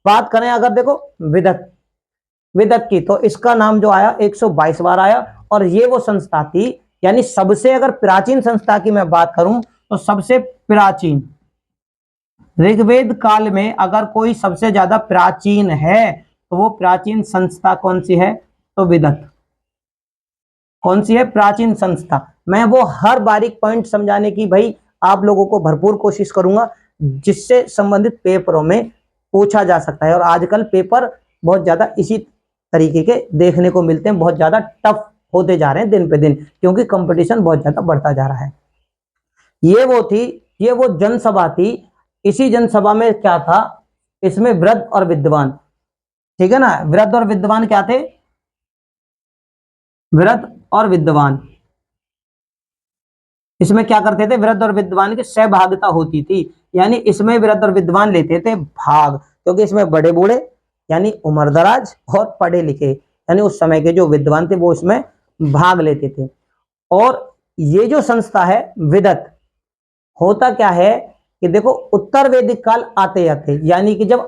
बात करें अगर देखो विदत विदत की, तो इसका नाम जो आया 122 बार आया, और ये वो संस्था थी, यानी सबसे अगर प्राचीन संस्था की मैं बात करूं तो सबसे प्राचीन ऋग्वेद काल में अगर कोई सबसे ज्यादा प्राचीन है तो वो प्राचीन संस्था कौन सी है, तो विदत। कौन सी है प्राचीन संस्था। मैं वो हर बारीक पॉइंट समझाने की भाई आप लोगों को भरपूर कोशिश करूंगा, जिससे संबंधित पेपरों में पूछा जा सकता है। और आजकल पेपर बहुत ज्यादा इसी तरीके के देखने को मिलते हैं, बहुत ज्यादा टफ होते जा रहे हैं दिन पे दिन, क्योंकि कंपटीशन बहुत ज्यादा बढ़ता जा रहा है। ये वो जनसभा थी। इसी जनसभा में क्या था, इसमें वृद्ध और विद्वान, ठीक है ना, वृद्ध और विद्वान क्या थे, वृद्ध और विद्वान इसमें क्या करते थे, वृद्ध और विद्वान की सहभागिता होती थी, यानी इसमें वृद्ध और विद्वान लेते थे भाग, क्योंकि इसमें बड़े बूढ़े यानी उम्रदराज और पढ़े लिखे यानी उस समय के जो विद्वान थे वो इसमें भाग लेते थे। और ये जो संस्था है विदत, होता क्या है कि देखो उत्तर वैदिक काल आते आते, यानी कि जब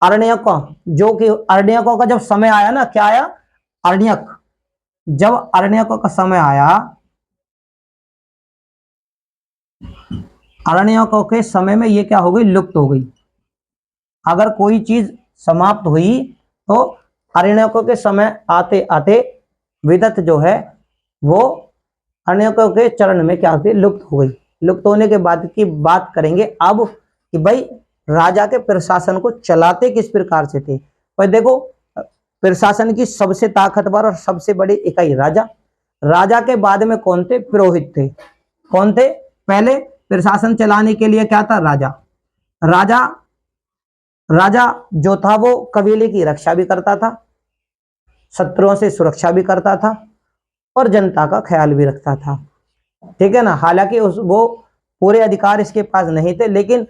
अरण्यकों, जो कि अरण्यकों का जब समय आया ना, क्या आया, अरण्यक, जब अरण्यकों का समय आया, अरण्यकों के समय में ये क्या हो गई, लुप्त हो गई। अगर कोई चीज समाप्त हुई तो अरण्यकों के समय आते आते विदत जो है वो अरण्यकों के चरण में क्या होती, लुप्त हो गई। लुप्त होने के बाद की बात करेंगे अब कि भाई राजा के प्रशासन को चलाते किस प्रकार से थे। पर देखो प्रशासन की सबसे ताकतवर और सबसे बड़ी इकाई राजा, राजा के बाद में कौन थे, पुरोहित थे। कौन थे, पहले प्रशासन चलाने के लिए क्या था, राजा। राजा राजा जो था वो कबीले की रक्षा भी करता था, शत्रुओं से सुरक्षा भी करता था, और जनता का ख्याल भी रखता था, ठीक है ना। हालांकि वो पूरे अधिकार इसके पास नहीं थे, लेकिन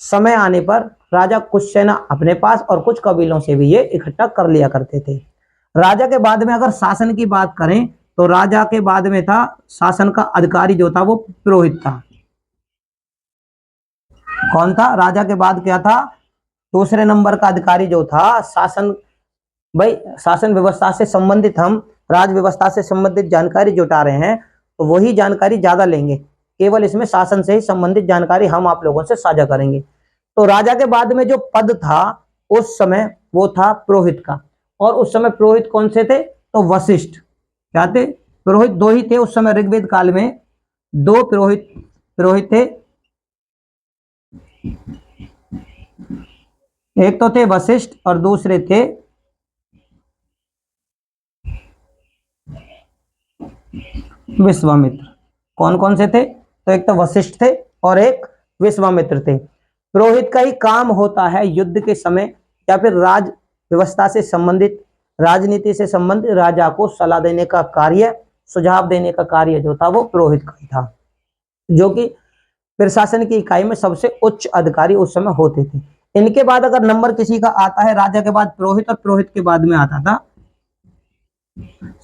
समय आने पर राजा कुछ सेना अपने पास और कुछ कबीलों से भी ये इकट्ठा कर लिया करते थे। राजा के बाद में अगर शासन की बात करें तो राजा के बाद में था शासन का अधिकारी जो था वो पुरोहित था। कौन था, राजा के बाद क्या था, दूसरे नंबर का अधिकारी जो था शासन, भाई शासन व्यवस्था से संबंधित हम राज व्यवस्था से संबंधित जानकारी जुटा रहे हैं तो वही जानकारी ज्यादा लेंगे, केवल इसमें शासन से ही संबंधित जानकारी हम आप लोगों से साझा करेंगे। तो राजा के बाद में जो पद था उस समय वो था पुरोहित का, और उस समय पुरोहित कौन से थे, तो वशिष्ठ। क्या थे, पुरोहित दो ही थे उस समय, ऋग्वेद काल में दो पुरोहित थे, एक तो थे वशिष्ठ और दूसरे थे विश्वामित्र। कौन कौन से थे, तो एक तो वशिष्ठ थे और एक विश्वामित्र थे। पुरोहित का ही काम होता है युद्ध के समय या फिर राज व्यवस्था से संबंधित, राजनीति से संबंधित राजा को सलाह देने का कार्य, सुझाव देने का कार्य जो था वो पुरोहित का ही था, जो कि प्रशासन की इकाई में सबसे उच्च अधिकारी उस समय होते थे। इनके बाद अगर नंबर किसी का आता है, राजा के बाद पुरोहित और पुरोहित के बाद में आता था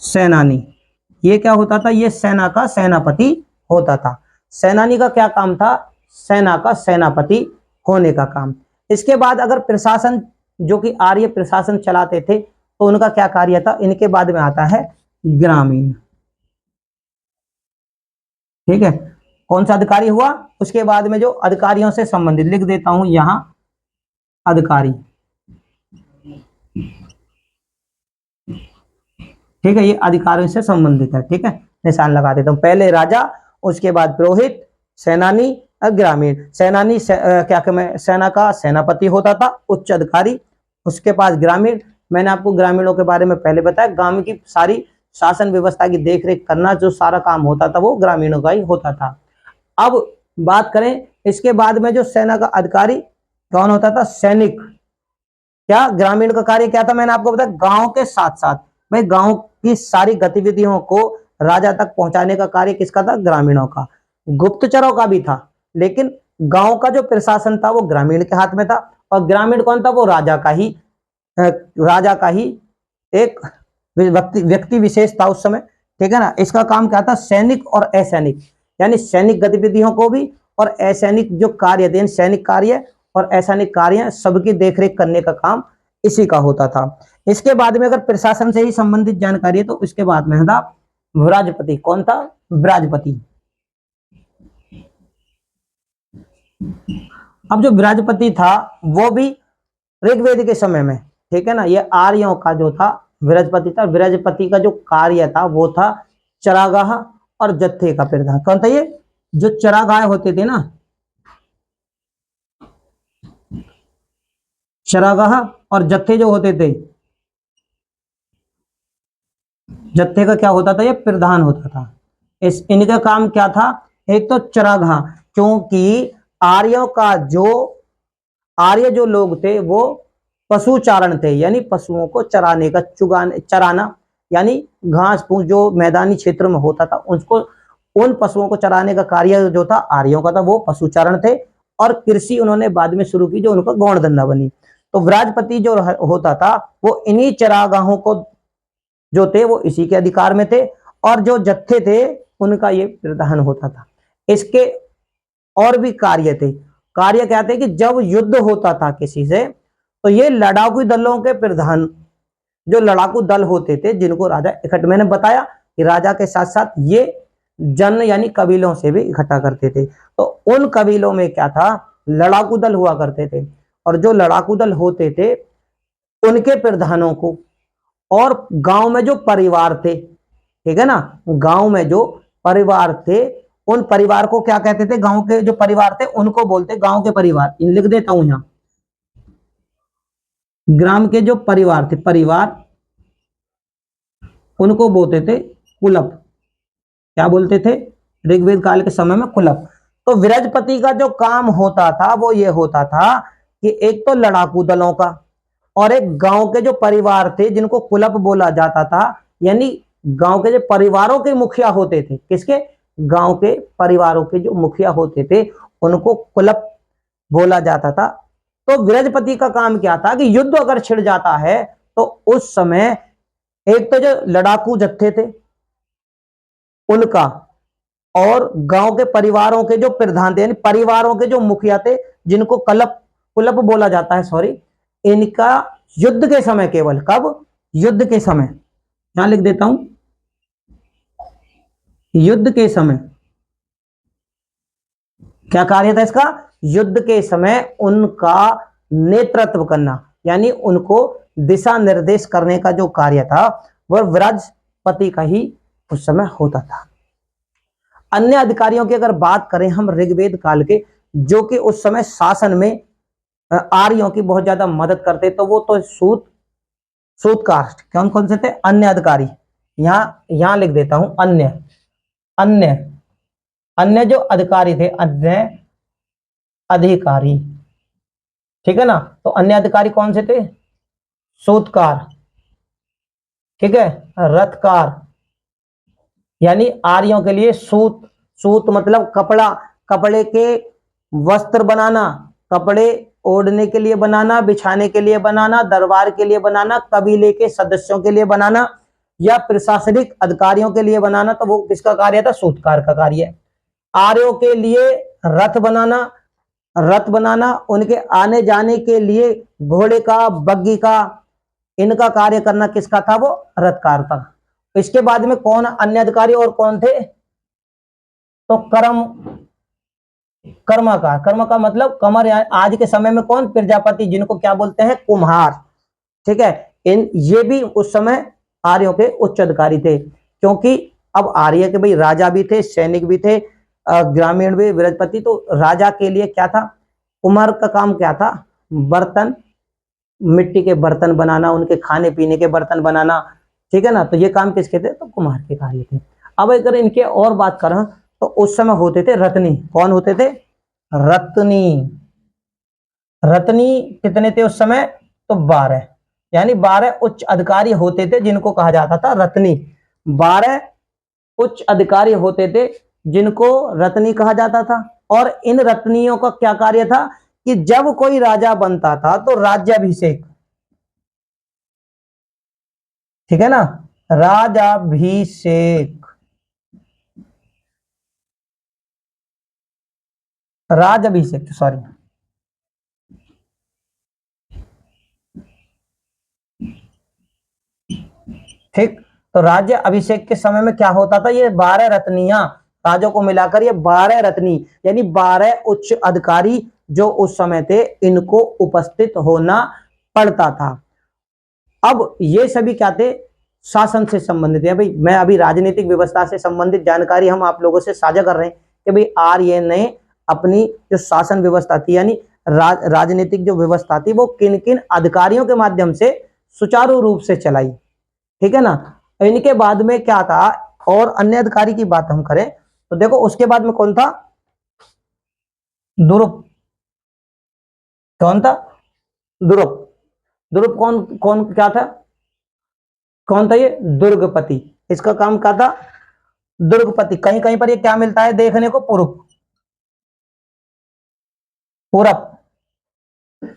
सेनानी। ये क्या होता था, ये सेना का सेनापति होता था। सेनानी का क्या काम था, सेना का सेनापति होने का काम। इसके बाद अगर प्रशासन, जो कि आर्य प्रशासन चलाते थे, तो उनका क्या कार्य था, इनके बाद में आता है ग्रामीण। ठीक है, कौन सा अधिकारी हुआ, उसके बाद में जो अधिकारियों से संबंधित, लिख देता हूं यहां अधिकारी। ठीक है, ये अधिकारियों से संबंधित है, ठीक है, निशान लगा देता हूं। पहले राजा, उसके बाद पुरोहित, सेनानी और ग्रामीण। सेनानी क्या मैं सेना का सेनापति होता था, उच्च अधिकारी। उसके पास ग्रामीण, मैंने आपको ग्रामीणों के बारे में पहले बताया, गांव की सारी शासन व्यवस्था की देखरेख करना जो सारा काम होता था वो ग्रामीणों का ही होता था। अब बात करें इसके बाद में जो सेना का अधिकारी कौन होता था, सैनिक। क्या ग्रामीण का कार्य क्या था, मैंने आपको बताया, गांव के साथ साथ भाई गांव की सारी गतिविधियों को राजा तक पहुंचाने का कार्य किसका था, ग्रामीणों का। गुप्तचरों का भी था, लेकिन गांव का जो प्रशासन था वो ग्रामीण के हाथ में था, और ग्रामीण कौन था, वो राजा का ही एक व्यक्ति विशेष था उस समय, ठीक है ना। इसका काम क्या था, सैनिक और असैनिक, यानी सैनिक गतिविधियों को भी और असैनिक जो कार्य थे, सैनिक कार्य और ऐसा कार्य सबकी देखरेख करने का काम इसी का होता था। इसके बाद में अगर प्रशासन से ही संबंधित जानकारी है तो इसके बाद में था विराजपति। कौन था? विराजपति। अब जो विराजपति था वो भी ऋग्वेद के समय में, ठीक है ना, ये आर्यों का जो था विराजपति था। विराजपति का जो कार्य था वो था चरागाह और जत्थे का प्रधान। कौन था ये? जो चरागाह होते थे ना, चरागाह और जत्थे जो होते थे, जत्थे का क्या होता था? ये प्रधान होता था। इनका काम क्या था? एक तो चरागाह, क्योंकि आर्यों का जो आर्य जो लोग थे वो पशु चारण थे, यानी पशुओं को चराने का, चराना, यानी घास फूस जो मैदानी क्षेत्र में होता था उसको, उन पशुओं को चराने का कार्य जो था आर्यों का था, वो पशु चारण थे। और कृषि उन्होंने बाद में शुरू की, जो उनका गौण धंधा बनी। तो विराजपति जो होता था वो इन्हीं चरागाहों को जो थे वो इसी के अधिकार में थे, और जो जत्थे थे उनका ये प्रधान होता था। इसके और भी कार्य थे। कार्य क्या थे कि जब युद्ध होता था किसी से, तो ये लड़ाकू दलों के प्रधान, जो लड़ाकू दल होते थे जिनको राजा इकट्ठा, मैंने बताया कि राजा के साथ साथ ये जन यानी कबीलों से भी इकट्ठा करते थे। तो उन कबीलों में क्या था? लड़ाकू दल हुआ करते थे, और जो लड़ाकू दल होते थे उनके प्रधानों को, और गांव में जो परिवार थे, ठीक है ना, गांव में जो परिवार थे उन परिवार को क्या कहते थे? गांव के जो परिवार थे उनको बोलते गांव के परिवार। इन लिख देता हूं यहां, ग्राम के जो परिवार थे, परिवार, उनको बोलते थे कुलप। क्या बोलते थे? ऋग्वेद काल के समय में कुलप। तो विराजपति का जो काम होता था वो ये होता था कि एक तो लड़ाकू दलों का, और एक गांव के जो परिवार थे जिनको कुलप बोला जाता था, यानी गांव के जो परिवारों के मुखिया होते थे, किसके? गांव के परिवारों के जो मुखिया होते थे उनको कुलप बोला जाता था। तो विराजपति का काम क्या था कि युद्ध अगर छिड़ जाता है तो उस समय एक तो जो लड़ाकू जत्थे थे उनका, और गांव के परिवारों के जो प्रधान थे, यानी परिवारों के जो मुखिया थे जिनको कलप कुलप बोला जाता है, सॉरी, इनका युद्ध के समय, केवल कब? युद्ध के समय, यहां लिख देता हूं, युद्ध के समय क्या कार्य था इसका? युद्ध के समय उनका नेतृत्व करना, यानी उनको दिशा निर्देश करने का जो कार्य था वह विराजपति का ही उस समय होता था। अन्य अधिकारियों की अगर बात करें हम ऋग्वेद काल के, जो कि उस समय शासन में आर्यों की बहुत ज्यादा मदद करते, तो वो तो सूतकार। कौन कौन से थे? अन्य अधिकारी। यहां लिख देता हूं अन्य, अन्य अन्य जो अधिकारी थे, अन्य अधिकारी, ठीक है ना। तो अन्य अधिकारी कौन से थे? सूतकार, ठीक है, रथकार, यानी आर्यों के लिए सूत, सूत मतलब कपड़ा, कपड़े के वस्त्र बनाना, कपड़े ओढ़ने के लिए बनाना, बिछाने के लिए बनाना, दरबार के लिए बनाना, कबीले के सदस्यों के लिए बनाना, या प्रशासनिक अधिकारियों के लिए बनाना, तो वो किसका कार्य था? सूतकार का कार्य। आर्यों के लिए रथ बनाना, रथ बनाना, उनके आने जाने के लिए घोड़े का, बग्गी का, इनका कार्य करना किसका था? वो रथकार था। इसके बाद में कौन अन्य अधिकारी और कौन थे? तो कर्म का मतलब कमर, आज के समय में कौन? प्रजापति, जिनको क्या बोलते हैं? कुम्हार, ठीक है। ये भी उस समय आर्यों के उच्च अधिकारी थे, क्योंकि अब आर्य के भाई राजा भी थे, सैनिक भी थे, ग्रामीण भी, विराजपति। तो राजा के लिए क्या था? कुम्हार का काम क्या था? बर्तन, मिट्टी के बर्तन बनाना, उनके खाने पीने के बर्तन बनाना, ठीक है ना। तो ये काम किसके थे? तो कुम्हार के कार्य थे। अब अगर इनके और बात करें तो उस समय होते थे रत्नी। कौन होते थे? रत्नी। रत्नी कितने थे उस समय? तो 12, यानी 12 उच्च अधिकारी होते थे जिनको कहा जाता था रत्नी। 12 उच्च अधिकारी होते थे जिनको रत्नी कहा जाता था। और इन रत्नियों का क्या कार्य था कि जब कोई राजा बनता था तो राज्याभिषेक, ठीक है ना, राजाभिषेक, राजाभिषेक, सॉरी, ठीक। तो राज्य अभिषेक के समय में क्या होता था, ये 12 रत्नियां राजों को मिलाकर ये 12 रत्नी यानी 12 उच्च अधिकारी जो उस समय थे, इनको उपस्थित होना पड़ता था। अब ये सभी क्या थे, शासन से संबंधित है। भाई मैं अभी राजनीतिक व्यवस्था से संबंधित जानकारी हम आप लोगों से साझा कर रहे हैं कि भाई आर्य ने अपनी जो शासन व्यवस्था थी यानी राजनीतिक जो व्यवस्था थी वो किन किन अधिकारियों के माध्यम से सुचारू रूप से चलाई, ठीक है ना। इनके बाद में क्या था, और अन्य अधिकारी की बात हम करें तो देखो उसके बाद में कौन था, दुरुप। कौन था, दुरुप। दुरुप कौन कौन क्या था, कौन था ये, दुर्गपति। इसका काम क्या था, दुर्गपति। कहीं कहीं पर ये क्या मिलता है देखने को, पूर्व, पूरब,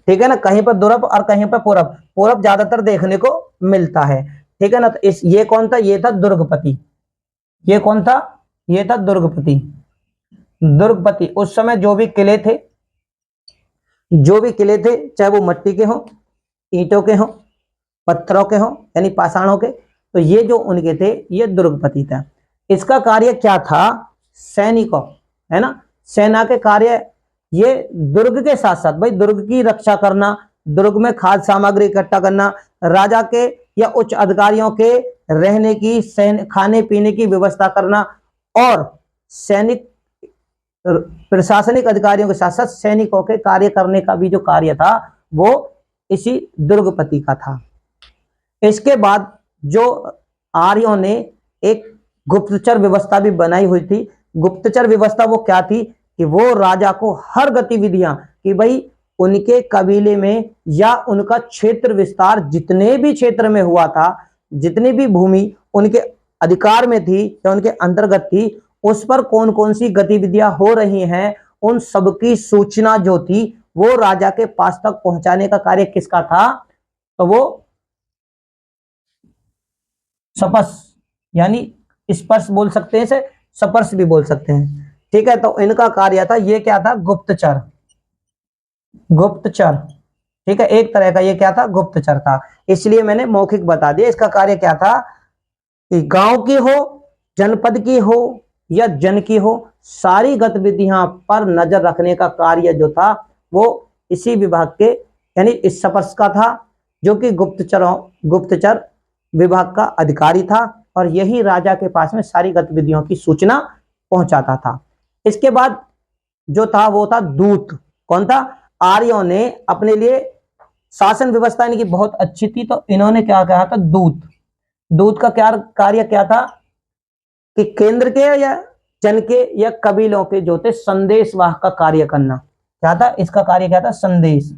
ठीक है ना। कहीं पर दुरब और कहीं पर पूरब, पूरब ज्यादातर देखने को मिलता है, ठीक है ना। तो इस ये कौन था, ये था दुर्गपति। ये कौन था, ये था दुर्गपति। दुर्गपति उस समय जो भी किले थे, जो भी किले थे, चाहे वो मिट्टी के हों, ईंटों के हों, पत्थरों के हों यानी पाषाणों के, तो ये जो उनके थे ये दुर्गपति था। इसका कार्य क्या था, सैनिकों, है ना, सेना के कार्य, ये दुर्ग के साथ साथ भाई दुर्ग की रक्षा करना, दुर्ग में खाद्य सामग्री इकट्ठा करना, राजा के या उच्च अधिकारियों के रहने की, खाने पीने की व्यवस्था करना, और सैनिक प्रशासनिक अधिकारियों के साथ साथ सैनिकों के कार्य करने का भी जो कार्य था वो इसी दुर्गपति का था। इसके बाद जो आर्यों ने एक गुप्तचर व्यवस्था भी बनाई हुई थी। गुप्तचर व्यवस्था वो क्या थी कि वो राजा को हर गतिविधियां, कि भाई उनके कबीले में या उनका क्षेत्र विस्तार जितने भी क्षेत्र में हुआ था, जितनी भी भूमि उनके अधिकार में थी या उनके अंतर्गत थी, उस पर कौन कौन सी गतिविधियां हो रही हैं, उन सबकी सूचना जो थी वो राजा के पास तक पहुंचाने का कार्य किसका था, तो वो सपस यानी स्पर्श बोल सकते हैं, इसे सपर्श भी बोल सकते हैं, ठीक है। तो इनका कार्य था, ये क्या था, गुप्तचर। गुप्तचर, ठीक है, एक तरह का ये क्या था, गुप्तचर था। इसलिए मैंने मौखिक बता दिया। इसका कार्य क्या था कि गांव की हो, जनपद की हो या जन की हो, सारी गतिविधियां पर नजर रखने का कार्य जो था वो इसी विभाग के यानी इस सपर्श का था, जो कि गुप्तचर विभाग का अधिकारी था, और यही राजा के पास में सारी गतिविधियों की सूचना पहुंचाता था। इसके बाद जो था वो था दूत। कौन था, आर्यों ने अपने लिए शासन व्यवस्था इनकी बहुत अच्छी थी, तो इन्होंने क्या कहा था, दूत। दूत का क्या कार्य क्या था कि केंद्र के या जन के या कबीलों के जो थे संदेशवाहक का कार्य करना। क्या था इसका कार्य, क्या था, संदेश,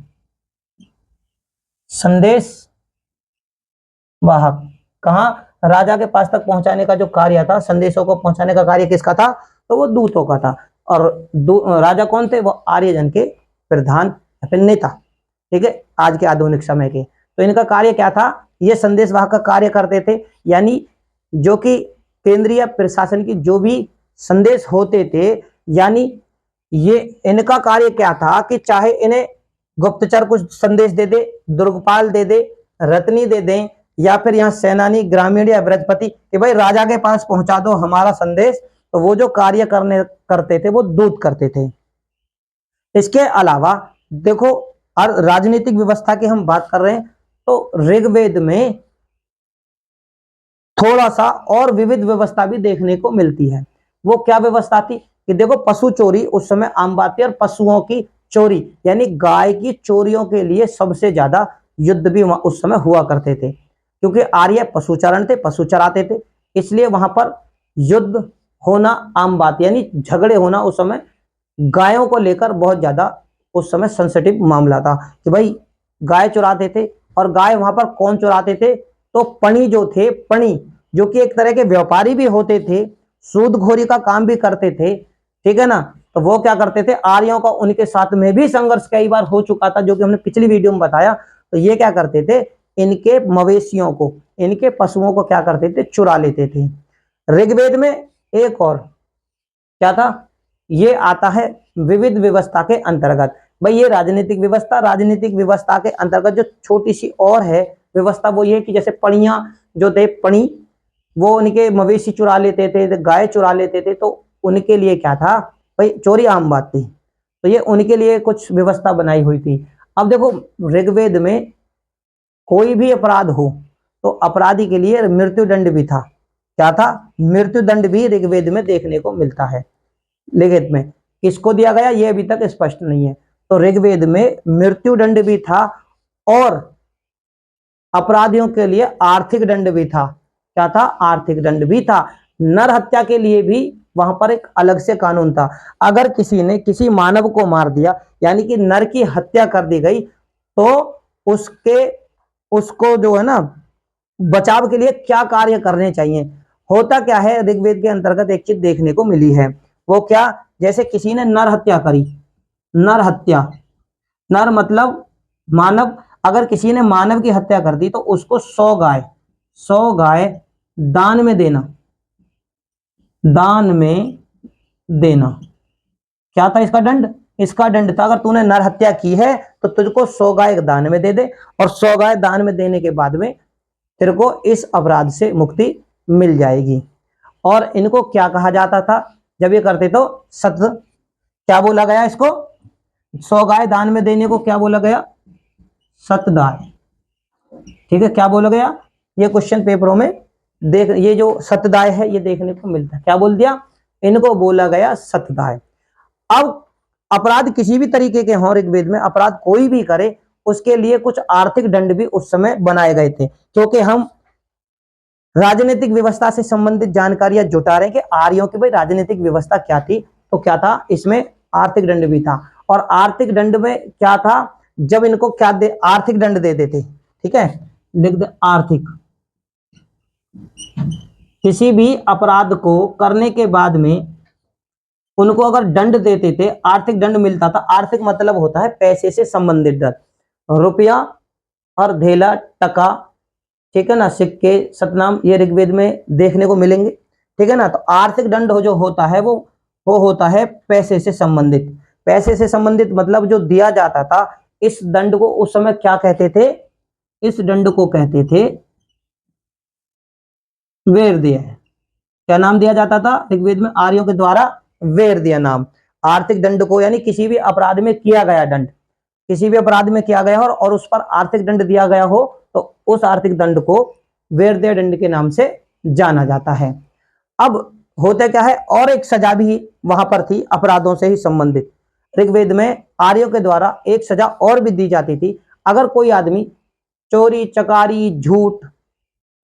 संदेश वाहक। कहा, राजा के पास तक पहुंचाने का जो कार्य था, संदेशों को पहुंचाने का कार्य किसका था, तो वो दूतों का था। और राजा कौन थे, वो आर्यजन के प्रधान या फिर नेता, ठीक है, आज के आधुनिक समय के। तो इनका कार्य क्या था, ये संदेशवाहक का कार्य करते थे, यानी जो कि केंद्रीय प्रशासन की जो भी संदेश होते थे, यानी ये इनका कार्य क्या था कि चाहे इन्हें गुप्तचर कुछ संदेश दे दे, दुर्गपाल दे दे, रत्नी दे दें, या फिर यहाँ सेनानी, ग्रामीण या ब्रजपति कि भाई राजा के पास पहुंचा दो हमारा संदेश, तो वो जो कार्य करते थे वो दूत करते थे। इसके अलावा देखो, और राजनीतिक व्यवस्था की हम बात कर रहे हैं तो ऋग्वेद में थोड़ा सा और विविध व्यवस्था भी देखने को मिलती है। वो क्या व्यवस्था थी कि देखो, पशु चोरी उस समय आम बात थी, और पशुओं की चोरी यानी गाय की चोरियों के लिए सबसे ज्यादा युद्ध भी उस समय हुआ करते थे, क्योंकि आर्य पशुचारण थे, पशु चराते थे, इसलिए वहां पर युद्ध होना आम बात, यानी झगड़े होना उस समय गायों को लेकर बहुत ज्यादा उस समय सेंसिटिव मामला था कि भाई गाय चुराते थे। और गाय वहां पर कौन चुराते थे, तो पणी जो थे, पणी जो कि एक तरह के व्यापारी भी होते थे, सूदखोरी का काम भी करते थे, ठीक है ना। तो वो क्या करते थे, आर्यों का उनके साथ में भी संघर्ष कई बार हो चुका था, जो कि हमने पिछली वीडियो में बताया। तो ये क्या करते थे, इनके मवेशियों को, इनके पशुओं को क्या करते थे, चुरा लेते थे। ऋग्वेद में एक और क्या था, ये आता है विविध व्यवस्था के अंतर्गत। भाई ये राजनीतिक व्यवस्था, राजनीतिक व्यवस्था के अंतर्गत जो छोटी सी और है व्यवस्था, वो ये कि जैसे पणियां जो थे पणी, वो उनके मवेशी चुरा लेते थे, गाय चुरा लेते थे, तो उनके लिए क्या था भाई, चोरी आम बात थी, तो ये उनके लिए कुछ व्यवस्था बनाई हुई थी। अब देखो ऋग्वेद में कोई भी अपराध हो तो अपराधी के लिए मृत्यु दंड भी था। क्या था? मृत्यु दंड भी ऋग्वेद में देखने को मिलता है। लिखित में किसको दिया गया ये अभी तक स्पष्ट नहीं है। तो ऋग्वेद में मृत्यु दंड भी था और अपराधियों के लिए आर्थिक दंड भी था। क्या था? आर्थिक दंड भी था। नर हत्या के लिए भी वहां पर एक अलग से कानून था। अगर किसी ने किसी मानव को मार दिया, यानी कि नर की हत्या कर दी गई, तो उसको जो है ना बचाव के लिए क्या कार्य करने चाहिए। होता क्या है, ऋग्वेद के अंतर्गत एक चीज देखने को मिली है, वो क्या, जैसे किसी ने नर हत्या करी, नर हत्या, नर मतलब मानव, अगर किसी ने मानव की हत्या कर दी तो उसको 100 गाय दान में देना, दान में देना। क्या था इसका दंड? इसका दंड था अगर तूने नर हत्या की है तो तुझको 100 गाय दान में दे दे, और 100 गाय दान में देने के बाद में तेरे को इस अपराध से मुक्ति मिल जाएगी। और इनको क्या कहा जाता था जब ये करते? तो सत, क्या बोला गया इसको? 100 गाय दान में देने को क्या बोला गया? सतदाय। ठीक है, क्या बोला गया? ये क्वेश्चन पेपरों में देख, ये जो सतदाय है ये देखने को मिलता है। क्या बोल दिया? इनको बोला गया सतदाय। अब अपराध किसी भी तरीके के हों, ऋग्वेद में अपराध कोई भी करे उसके लिए कुछ आर्थिक दंड भी उस समय बनाए गए थे, क्योंकि हम राजनीतिक व्यवस्था से संबंधित जानकारियां जुटा रहे हैं कि आर्यों की भाई राजनीतिक व्यवस्था क्या थी। तो क्या था इसमें? आर्थिक दंड भी था। और आर्थिक दंड में क्या था, जब इनको क्या दे, आर्थिक दंड देते थे। ठीक है, लिख दे आर्थिक। किसी भी अपराध को करने के बाद में उनको अगर दंड देते थे, आर्थिक दंड मिलता था। आर्थिक मतलब होता है पैसे से संबंधित दंड, रुपया और धेला, टका, ठीक है ना, सिक्के, सतनाम, ये ऋग्वेद में देखने को मिलेंगे। ठीक है ना, तो आर्थिक दंड जो होता है वो होता है पैसे से संबंधित। पैसे से संबंधित मतलब जो दिया जाता था, इस दंड को उस समय क्या कहते थे? इस दंड को कहते थे वेरदीय। क्या नाम दिया जाता था ऋग्वेद में आर्यों के द्वारा? वेरदीय नाम। आर्थिक दंड को, यानी किसी भी अपराध में किया गया दंड, किसी भी अपराध में किया गया हो और उस पर आर्थिक दंड दिया गया हो, तो उस आर्थिक दंड को वेरदीय दंड के नाम से जाना जाता है। अब होता क्या है, और एक सजा भी वहां पर थी अपराधों से ही संबंधित। ऋग्वेद में आर्यों के द्वारा एक सजा और भी दी जाती थी। अगर कोई आदमी चोरी, चकारी, झूठ,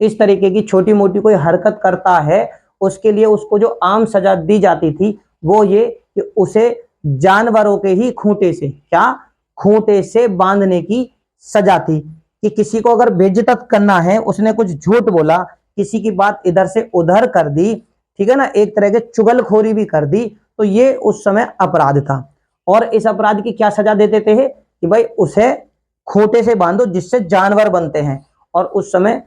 इस तरीके की छोटी मोटी कोई हरकत करता है, उसके लिए उसको जो आम सजा दी जाती थी वो ये कि उसे जानवरों के ही खूंटे से, क्या, खूंटे से बांधने की सजा थी। कि किसी को अगर बेइज्जत करना है, उसने कुछ झूठ बोला, किसी की बात इधर से उधर कर दी, ठीक है ना, एक तरह के चुगलखोरी भी कर दी, तो ये उस समय अपराध था। और इस अपराध की क्या सजा दे देते हैं कि भाई उसे खूंटे से बांधो जिससे जानवर बनते हैं। और उस समय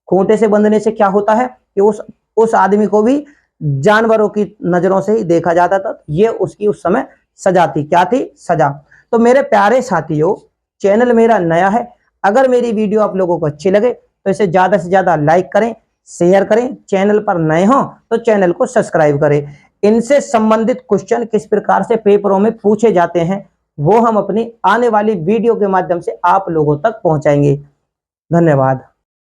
खूंटे से बंधने से क्या होता है कि उस आदमी को भी जानवरों की नजरों से ही देखा जाता था। ये उसकी उस समय सजा थी। क्या थी? सजा। तो मेरे प्यारे साथियों, चैनल मेरा नया है, अगर मेरी वीडियो आप लोगों को अच्छी लगे तो इसे ज्यादा से ज्यादा लाइक करें, शेयर करें। चैनल पर नए हो तो चैनल को सब्सक्राइब करें। इनसे संबंधित क्वेश्चन किस प्रकार से पेपरों में पूछे जाते हैं वो हम अपनी आने वाली वीडियो के माध्यम से आप लोगों तक पहुंचाएंगे। धन्यवाद।